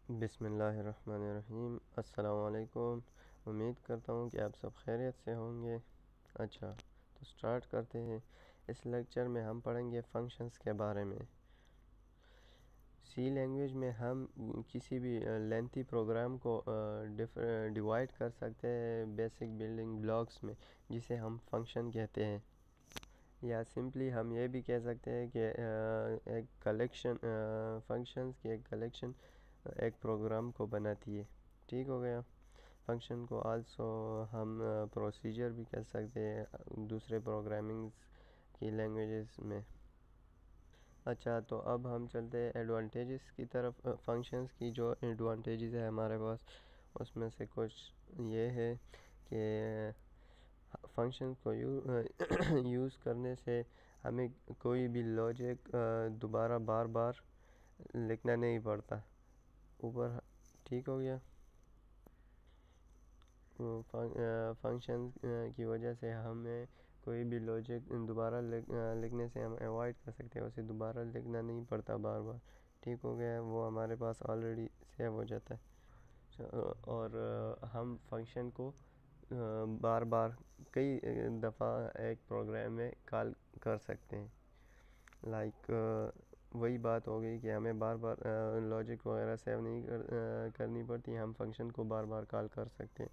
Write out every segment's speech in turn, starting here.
बिस्मिल्लाहिर्रहमानिर्रहीम। अस्सलाम वालेकुम। उम्मीद करता हूँ कि आप सब खैरियत से होंगे। अच्छा, तो स्टार्ट करते हैं। इस लेक्चर में हम पढ़ेंगे फंक्शंस के बारे में। सी लैंग्वेज में हम किसी भी लेंथी प्रोग्राम को डिवाइड कर सकते हैं बेसिक बिल्डिंग ब्लॉक्स में, जिसे हम फंक्शन कहते हैं। या सिंपली हम ये भी कह सकते हैं कि एक कलेक्शन फंक्शंस की एक कलेक्शन एक प्रोग्राम को बनाती है। ठीक हो गया। फंक्शन को आल्सो हम प्रोसीजर भी कह सकते हैं दूसरे प्रोग्रामिंग की लैंग्वेजेस में। अच्छा, तो अब हम चलते हैं एडवांटेजेस की तरफ। फंक्शंस की जो एडवांटेजेस है हमारे पास, उसमें से कुछ ये है कि फंक्शन को यूज़ करने से हमें कोई भी लॉजिक दोबारा बार बार लिखना नहीं पड़ता ऊपर। ठीक हो गया। फंक्शन की वजह से हमें कोई भी लॉजिक दोबारा लिखने से हम अवॉइड कर सकते हैं, उसे दोबारा लिखना नहीं पड़ता बार बार। ठीक हो गया, वो हमारे पास ऑलरेडी सेव हो जाता है। और हम फंक्शन को बार बार कई दफ़ा एक प्रोग्राम में कॉल कर सकते हैं। वही बात हो गई कि हमें बार बार लॉजिक वगैरह सेव नहीं करनी पड़ती, हम फंक्शन को बार बार कॉल कर सकते हैं।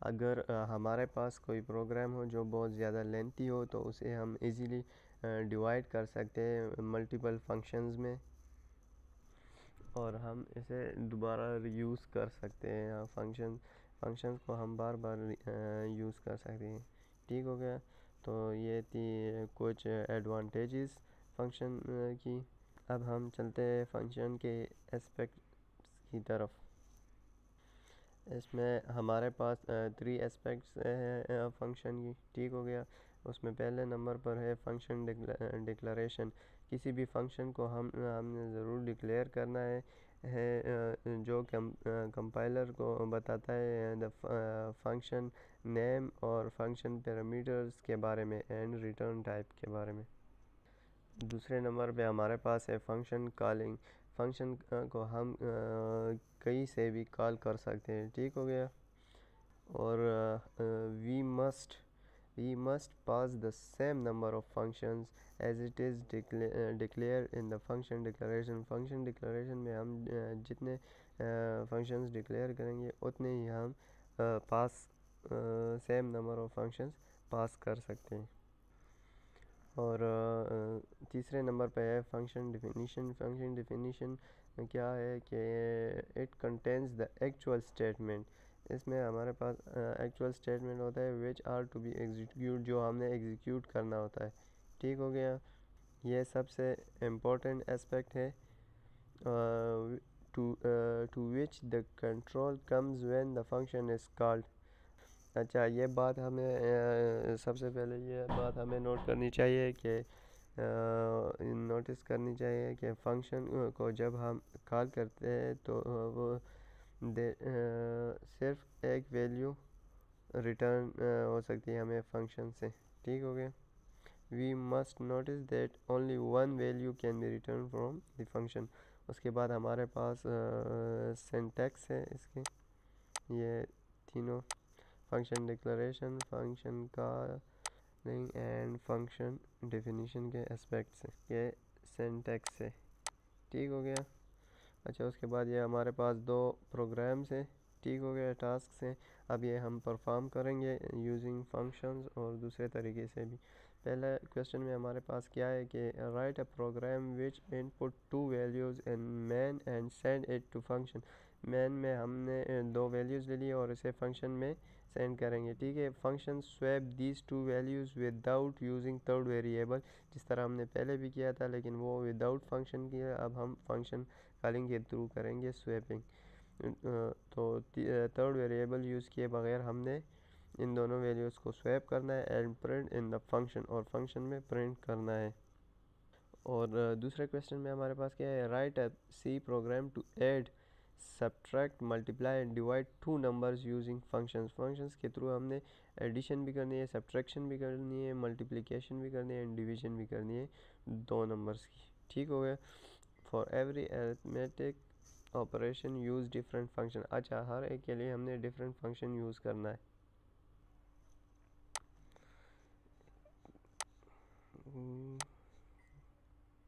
अगर हमारे पास कोई प्रोग्राम हो जो बहुत ज़्यादा लेंथी हो, तो उसे हम इजीली डिवाइड कर सकते हैं मल्टीपल फंक्शंस में, और हम इसे दोबारा यूज़ कर सकते हैं। फंक्शंस को हम बार बार यूज़ कर सकते हैं। ठीक हो गया। तो ये थी कुछ एडवांटेजेस फंक्शन की। अब हम चलते हैं फंक्शन के एस्पेक्ट्स की तरफ। इसमें हमारे पास 3 एस्पेक्ट्स हैं फंक्शन की। ठीक हो गया। उसमें पहले नंबर पर है फंक्शन डिक्लेरेशन। किसी भी फंक्शन को हमने ज़रूर डिक्लेयर करना है जो कंपाइलर को बताता है द फंक्शन नेम और फंक्शन पैरामीटर्स के बारे में एंड रिटर्न टाइप के बारे में। दूसरे नंबर पे हमारे पास है फंक्शन कॉलिंग। फंक्शन को हम कहीं से भी कॉल कर सकते हैं। ठीक हो गया। और we must pass the same number of functions as it is declare in the function declaration. Function declaration में हम जितने फंक्शंस डिक्लेयर करेंगे उतने ही हम pass same number of functions pass कर सकते हैं। और तीसरे नंबर पे है फंक्शन डिफिनीशन। फंक्शन डिफिनीशन क्या है कि it contains the actual statement. इसमें हमारे पास एक्चुअल स्टेटमेंट होता है which are to be execute, जो हमने एग्जीक्यूट करना होता है। ठीक हो गया। ये सबसे इम्पोर्टेंट एस्पेक्ट है to which the control comes when the function is called. अच्छा, ये बात हमें सबसे पहले ये बात हमें नोट करनी चाहिए कि नोटिस करनी चाहिए कि फंक्शन को जब हम कॉल करते हैं तो वो सिर्फ एक वैल्यू रिटर्न हो सकती है हमें फंक्शन से। ठीक हो गया। We must notice that only one value can be return from the function. उसके बाद हमारे पास सिंटैक्स है इसके, ये तीनों function declaration, function calling and function definition के एस्पेक्ट्स हैं, ये सिंटैक्स है। ठीक हो गया। अच्छा, उसके बाद ये हमारे पास 2 प्रोग्राम्स हैं। ठीक हो गया, टास्क हैं। अब ये हम परफॉर्म करेंगे यूजिंग फंक्शंस और दूसरे तरीके से भी। पहला क्वेश्चन में हमारे पास क्या है कि write a program which input 2 values in main and send it to function. Main में हमने 2 वैल्यूज़ ले ली और इसे फंक्शन में सेंड करेंगे। ठीक है। Function swap these 2 values without using third variable, जिस तरह हमने पहले भी किया था, लेकिन वो विदाउट फंक्शन किया। अब हम फंक्शन कॉलिंग के थ्रू करेंगे स्वैपिंग। तो थर्ड वेरिएबल यूज़ किए बगैर हमने इन दोनों वैल्यूज़ को स्वैप करना है and print in the function, और फंक्शन में प्रिंट करना है। और दूसरे क्वेश्चन में हमारे पास क्या है, write a C program to add subtract multiply and divide 2 numbers using functions. Functions के थ्रू हमने एडिशन भी करनी है, सब्ट्रैक्शन भी करनी है, मल्टीप्लिकेशन भी करनी है एंड डिवीजन भी करनी है 2 नंबर्स की। ठीक हो गया। For every arithmetic operation use different function. अच्छा, हर एक के लिए हमने डिफरेंट फंक्शन यूज़ करना है।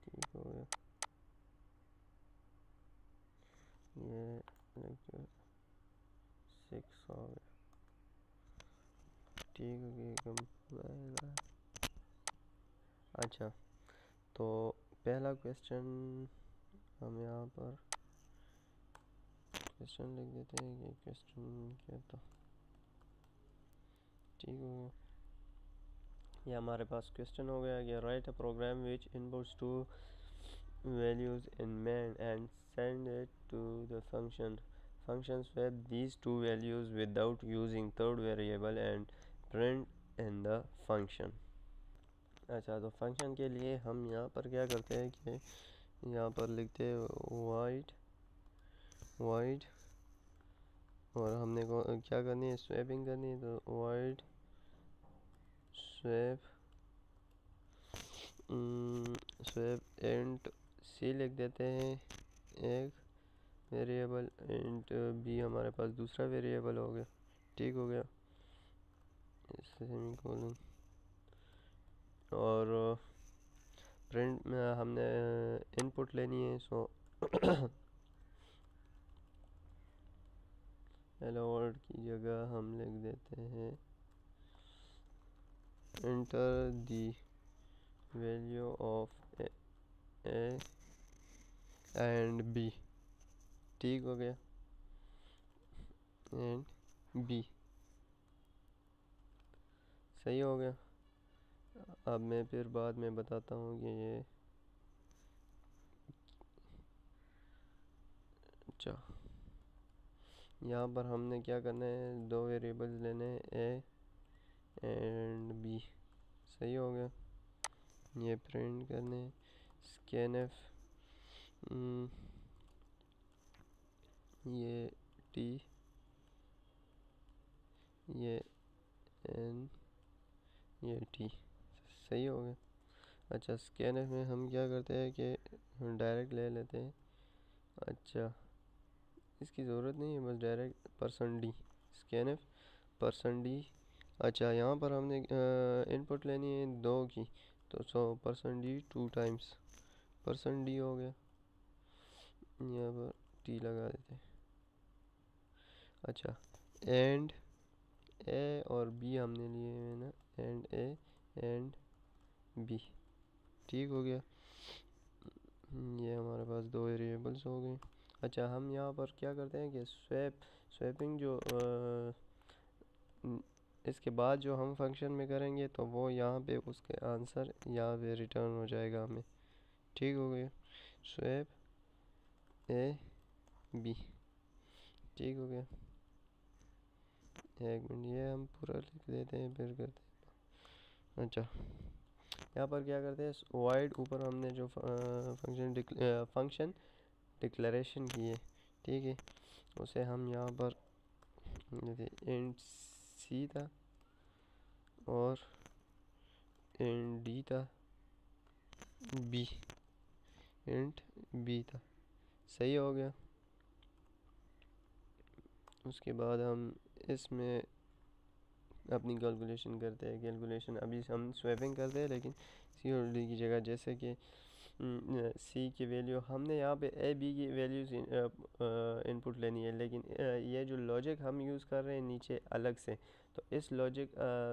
ठीक हो गया, ये लेक्चर 6 हो गया। ठीक हो गया। अच्छा, तो पहला क्वेश्चन हम यहाँ पर क्वेश्चन लिख देते हैं कि क्वेश्चन क्या था। ठीक हो गया, ये हमारे पास क्वेश्चन हो गया कि write a program which inputs two values in main and send it to the function swap these two values without using third variable and print in the function। अच्छा, तो फंक्शन के लिए हम यहाँ पर क्या करते हैं कि यहाँ पर लिखते हैं void और हमने को क्या करनी है, स्वैपिंग करनी है, तो void swap इंट सी लिख देते हैं एक वेरिएबल, इंट बी हमारे पास दूसरा वेरिएबल हो गया। ठीक हो गया, सेमीकोलन, और प्रिंट में हमने इनपुट लेनी है, सो हेलो वर्ल्ड की जगह हम लिख देते हैं enter the value of A and B. ठीक हो गया, एंड बी सही हो गया। अब मैं फिर बाद में बताता हूँ कि ये अच्छा, यहाँ पर हमने क्या करना है, दो वेरिएबल्स लेने हैं, ए एंड बी। सही हो गया, ये प्रिंट करने स्कैनफ, ये टी, ये एन, ये टी। सही हो गया। अच्छा, स्कैनफ में हम क्या करते हैं कि डायरेक्ट ले लेते हैं। अच्छा, इसकी ज़रूरत नहीं है, बस direct percent D, scanf percent D. अच्छा, यहाँ पर हमने इनपुट लेनी है दो की, तो so percent D 2 times percent D हो गया। यहाँ पर टी लगा देते हैं। अच्छा, एंड ए और बी हमने लिए हैं ना, एंड ए एंड बी। ठीक हो गया, ये हमारे पास दो वेरिएबल्स हो गए। अच्छा, हम यहाँ पर क्या करते हैं कि स्वैपिंग जो इसके बाद जो हम फंक्शन में करेंगे तो वो यहाँ पे उसके आंसर यहाँ पे रिटर्न हो जाएगा हमें। ठीक हो गया, स्वैप ए बी। ठीक हो गया, एक मिनट, ये हम पूरा लिख देते हैं फिर करते हैं। अच्छा, यहाँ पर क्या करते हैं, वाइड ऊपर हमने जो फंक्शन डिक्लेरेशन की है, ठीक है, उसे हम यहाँ पर इंट सी था और इंट डी था, बी, इंट बी था। सही हो गया। उसके बाद हम इसमें अपनी कैलकुलेशन करते हैं। कैलकुलेशन अभी हम स्वैपिंग करते हैं, लेकिन सी और डी की जगह, जैसे कि सी की वैल्यू हमने यहाँ पे ए बी की वैल्यूज इनपुट लेनी है, लेकिन ये जो लॉजिक हम यूज़ कर रहे हैं नीचे अलग से, तो इस लॉजिक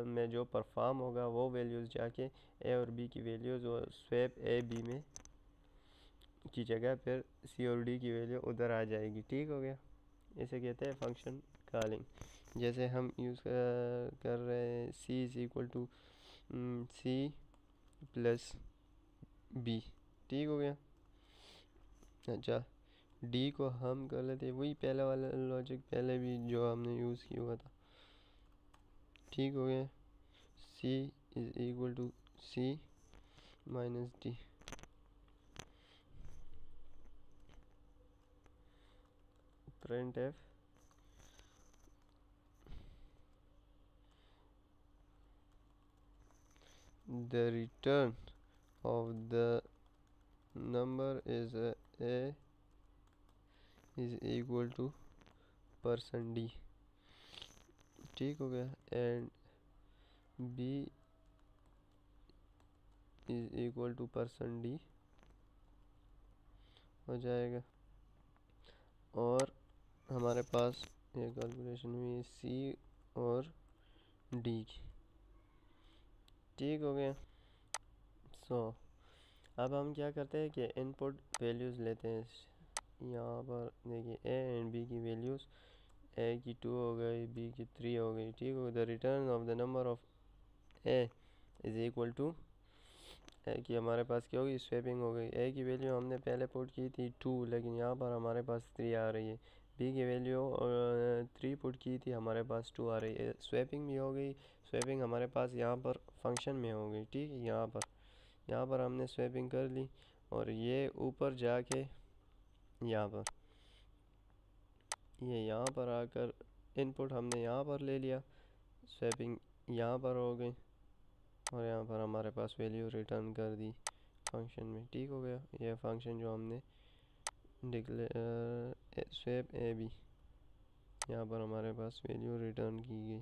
में जो परफॉर्म होगा वो वैल्यूज़ जाके ए और बी की वैल्यूज़ और स्वैप ए बी में की जगह फिर सी और डी की वैल्यू उधर आ जाएगी। ठीक हो गया, इसे कहते हैं फंक्शन कॉलिंग। जैसे हम यूज़ कर रहे हैं C is equal to C plus B. ठीक हो गया। अच्छा, डी को हम कर लेते हैं वही पहला वाला लॉजिक, पहले भी जो हमने यूज़ किया हुआ था। ठीक हो गया, C is equal to C minus D. Print F the return of the number is a is equal to percent D, ठीक हो गया, and B is equal to percent D हो जाएगा। और हमारे पास ये कैलकुलेशन हुई है सी और डी की, ठीक हो गया। अब हम क्या करते हैं कि इनपुट वैल्यूज़ लेते हैं। यहाँ पर देखिए ए एंड बी की वैल्यूज़, ए की 2 हो गई, बी की 3 हो गई, ठीक हो। The return of the number of A is equal to, A की हमारे पास क्या होगी, स्वैपिंग हो गई। ए की वैल्यू हमने पहले पुट की थी 2, लेकिन यहाँ पर हमारे पास 3 आ रही है। बी की वैल्यू 3 पुट की थी, हमारे पास 2 आ रही है। स्वैपिंग भी हो गई, स्वैपिंग हमारे पास यहाँ पर फंक्शन में हो गई, ठीक है। यहाँ पर हमने स्वैपिंग कर ली, और ये ऊपर जाके यहाँ पर, ये यहाँ पर आकर इनपुट हमने यहाँ पर ले लिया, स्वैपिंग यहाँ पर हो गई, और यहाँ पर हमारे पास वैल्यू रिटर्न कर दी फंक्शन में, ठीक हो गया। ये फंक्शन जो हमने डिक्लेयर स्वैप ए बी, यहाँ पर हमारे पास वैल्यू रिटर्न की गई।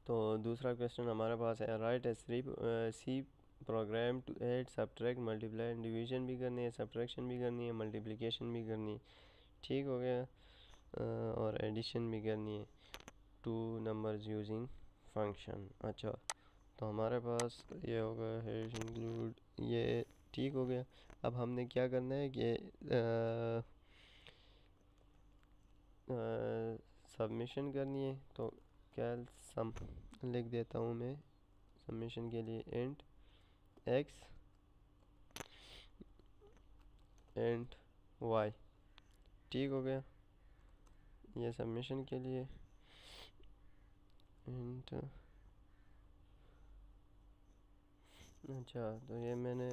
तो दूसरा क्वेश्चन हमारे पास है, write a C program to add subtract multiply and division भी करनी है, सब्ट्रैक्शन भी करनी है, मल्टीप्लिकेशन भी करनी है, ठीक हो गया। और एडिशन भी करनी है, टू नंबर्स यूजिंग फंक्शन। अच्छा, तो हमारे पास ये हो गया है इंक्लूड, ये ठीक हो गया। अब हमने क्या करना है कि सबमिशन करनी है। तो कैल सम लिख देता हूँ मैं सबमिशन के लिए, इंट एक्स एंड वाई, ठीक हो गया। ये सबमिशन के लिए इंट, अच्छा, तो ये मैंने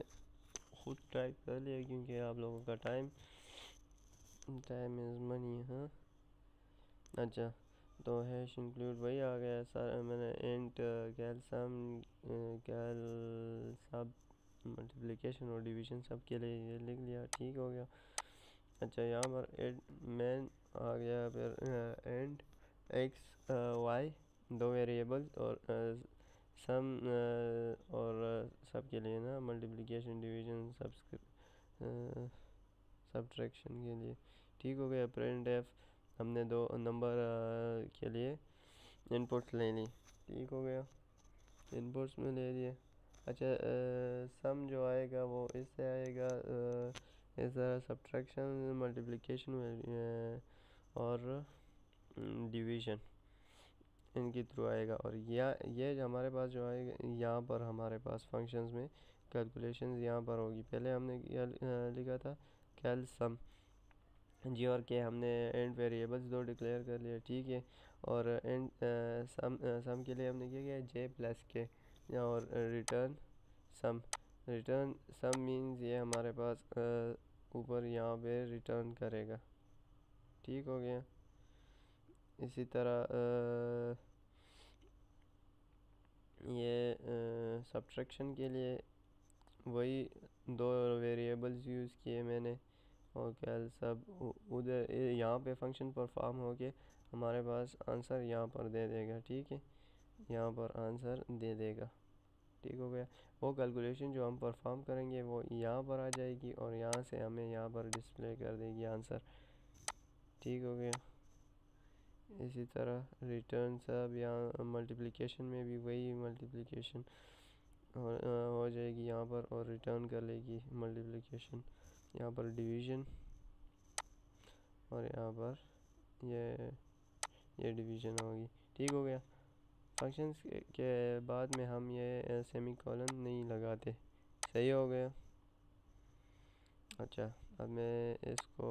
खुद टाइप कर लिया क्योंकि आप लोगों का टाइम इज़ मनी, हाँ। अच्छा, तो हैश इंक्लूड वही आ गया सर, मैंने इंट कैल सब मल्टीप्लिकेशन और डिवीजन सब के लिए ये लिख लिया, ठीक हो गया। अच्छा, यहाँ पर एड मैन आ गया, फिर एंड एक्स वाई, दो वेरिएबल्स, और सम और सब के लिए ना, मल्टीप्लिकेशन डिवीजन सब्ट्रैक्शन के लिए, ठीक हो गया। प्रिंट एफ हमने दो नंबर के लिए इनपुट्स ले ली, ठीक हो गया, इनपुट्स में ले लिए। अच्छा, सम जो आएगा वो इससे आएगा, इस सब्ट्रैक्शन मल्टीप्लिकेशन और डिवीज़न इनके थ्रू आएगा। और ये जो हमारे पास जो आएगा, यहाँ पर हमारे पास फंक्शंस में कैलकुलेशंस यहाँ पर होगी। पहले हमने क्या लिखा था, कैल सम, जी और के हमने एंड वेरिएबल्स दो डिक्लेयर कर लिया, ठीक है। और एंड सम के लिए हमने क्या किया, जे प्लस के, और रिटर्न सम मीन्स ये हमारे पास ऊपर यहाँ पे रिटर्न करेगा, ठीक हो गया। इसी तरह ये सब्ट्रैक्शन के लिए वही दो वेरिएबल्स यूज़ किए मैंने, और कैल सब उधर यहाँ पे फंक्शन परफॉर्म हो के हमारे पास आंसर यहाँ पर दे देगा, ठीक है, यहाँ पर आंसर दे देगा, ठीक हो गया। वो कैलकुलेशन जो हम परफॉर्म करेंगे वो यहाँ पर आ जाएगी, और यहाँ से हमें यहाँ पर डिस्प्ले कर देगी आंसर, ठीक हो गया। इसी तरह रिटर्न सब यहाँ मल्टीप्लिकेशन में भी वही मल्टीप्लिकेशन हो जाएगी यहाँ पर, और रिटर्न कर लेगी मल्टीप्लिकेशन। यहाँ पर डिवीज़न, और यहाँ पर ये डिवीज़न होगी, ठीक हो गया। फंक्शंस के बाद में हम ये सेमी कॉलन नहीं लगाते, सही हो गया। अच्छा, अब मैं इसको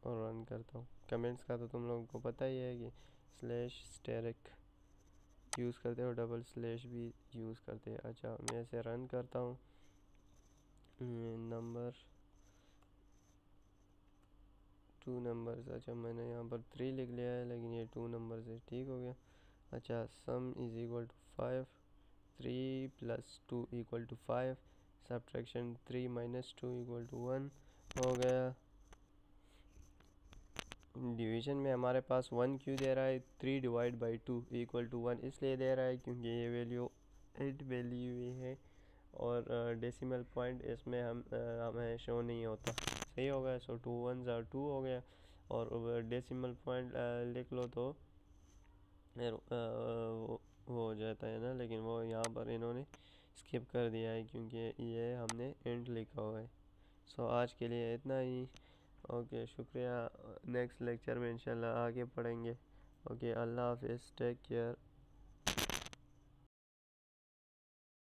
रन करता हूँ। कमेंट्स का तो तुम लोगों को पता ही है कि स्लैश स्टेरिक यूज़ करते हो, डबल स्लैश भी यूज़ करते हैं। अच्छा, मैं इसे रन करता हूँ। नंबर 2 नंबर्स, अच्छा मैंने यहाँ पर 3 लिख लिया है, लेकिन ये 2 नंबर्स है, ठीक हो गया। अच्छा, sum is equal to 5, 3 + 2 = 5, subtraction 3 - 2 = 1 हो गया। डिवीज़न में हमारे पास 1 क्यों दे रहा है, 3 डिवाइड बाई 2 इक्वल टू 1 इसलिए दे रहा है क्योंकि ये वैल्यू 8 वैल्यू हुई है और डेसिमल पॉइंट इसमें हमें शो नहीं होता। सही हो गया। सो 2 1 2 हो गया और डेसिमल पॉइंट लिख लो तो वो हो जाता है ना, लेकिन वो यहाँ पर इन्होंने स्किप कर दिया है क्योंकि ये हमने इंट लिखा हुआ है। सो आज के लिए इतना ही। ओके, शुक्रिया। नेक्स्ट लेक्चर में इंशाल्लाह आगे पढ़ेंगे। ओके, अल्लाह हाफिज़, टेक केयर।